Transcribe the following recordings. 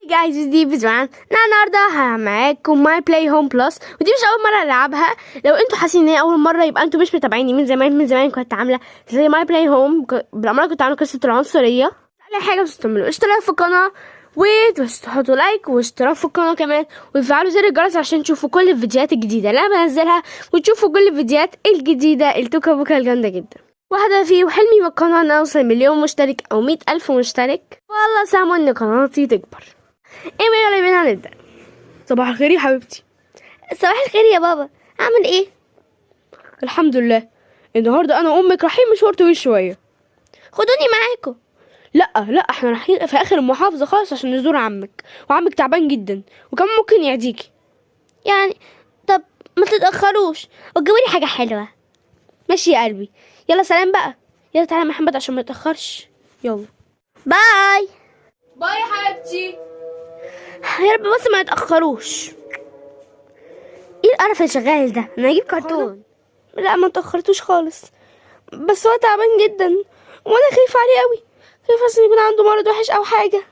جايز دي فيديو انا النهارده معاكم ماي بلاي هوم بلس، ودي مش اول مره العبها. لو انتوا حاسين ان هي اول مره يبقى انتوا مش متابعيني من زمان كنت عامله زي ماي بلاي هوم. بالامانه كنت عامله قصه العنصريه. اي حاجه بس تعملوا اشتراك في القناه وتحطوا لايك واشتراك في القناه كمان، وتفعلوا زر الجرس عشان تشوفوا كل الفيديوهات الجديده اللي انا بنزلها، وتشوفوا كل الفيديوهات الجديده التوكا بوكا الجامده جدا. وهدفي وحلمي بالقناه ان اوصل 1,000,000 مشترك او 100,000 مشترك، والله سامو ان قناتي تكبر. يلا بينا نبدأ. صباح الخير يا حبيبتي. صباح الخير يا بابا، اعمل ايه؟ الحمد لله. النهارده انا وامك رايحين مشوار طويل شويه. خدوني معاكم. لا احنا رايحين في اخر المحافظه خالص عشان نزور عمك، وعمك تعبان جدا وكمان ممكن يعديكي. يعني طب ما تتاخروش وتجيبوا لي حاجه حلوه. ماشي يا قلبي، يلا سلام بقى. يلا تعالى يا محمد عشان ما نتاخرش. يلا باي باي يا حبيبتي. يا رب بس ما يتاخروش. ايه القرف اللي شغال ده؟ انا هجيب كرتون. لا ما تاخرتوش خالص، بس هو تعبان جدا وانا خايفه عليه قوي. خايفه اصلا يكون عنده مرض وحش او حاجه.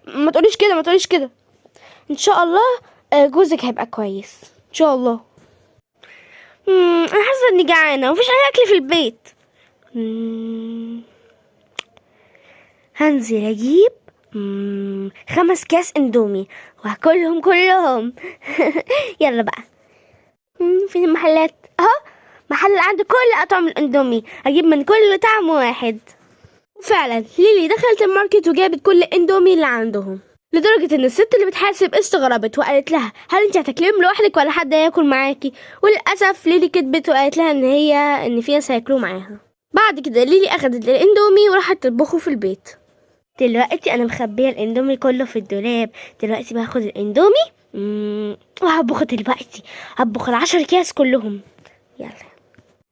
ما تقوليش كده. ان شاء الله جوزك هيبقى كويس ان شاء الله. انا حاسه اني جعانه ومفيش اي اكل في البيت. هنزل اجيب 5 كاس اندومي وهاكلهم كلهم. يلا بقى. فين المحلات؟ اهو محل عنده كل اطعم الاندومي، اجيب من كل طعم واحد. فعلا ليلي دخلت الماركت وجابت كل الاندومي اللي عندهم، لدرجة ان الست اللي بتحاسب استغربت وقالت لها هل انت هتاكليهم لوحدك ولا حد هياكل معاكي؟ وللاسف ليلي كدبت وقالت لها ان في ناس هياكلوا معاها. بعد كده ليلي اخدت الاندومي وراحت تطبخه في البيت. دلوقتي انا مخبيه الاندومي كله في الدولاب، دلوقتي باخد الاندومي وهطبخه دلوقتي. هطبخ 10 اكياس كلهم. يلا.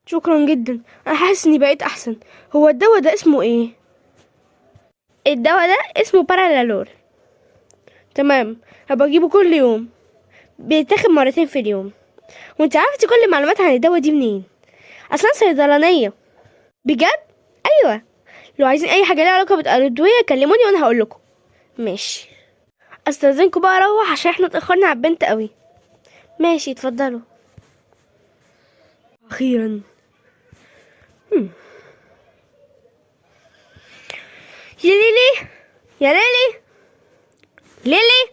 شكرا جدا، انا حاسس اني بقيت احسن. هو الدواء ده اسمه ايه؟ الدواء ده اسمه بارالالور. تمام، هبقى اجيبه كل يوم. بيتاخد 2 مرات في اليوم. وانت عرفتي كل المعلومات عن الدواء دي منين؟ اصلا صيدلانيه. بجد؟ ايوه. لو عايزين اي حاجه ليها علاقه بالادويه كلموني وانا هقول لكم. ماشي. استاذنكم بقى اروح عشان احنا اتاخرنا على البنت قوي. ماشي اتفضلوا. اخيرا. يا ليلي يا ليلي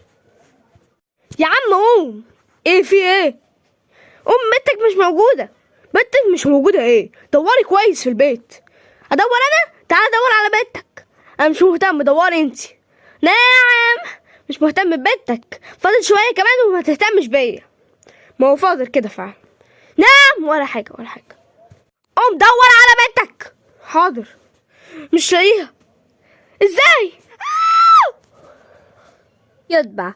يا عم قوم. ايه في ايه؟ قوم، بنتك مش موجوده. ايه؟ دوري كويس في البيت. ادور انا؟ تعالى دور على بنتك. انا مش مهتم، دوري انت. نعم، مش مهتم ببنتك. فاضل شويه كمان وما تهتمش بيا. ما هو فاضل كده فعلا. نعم، ولا حاجه. قوم دور على بنتك. حاضر. مش لاقيها. ازاي؟ يطبع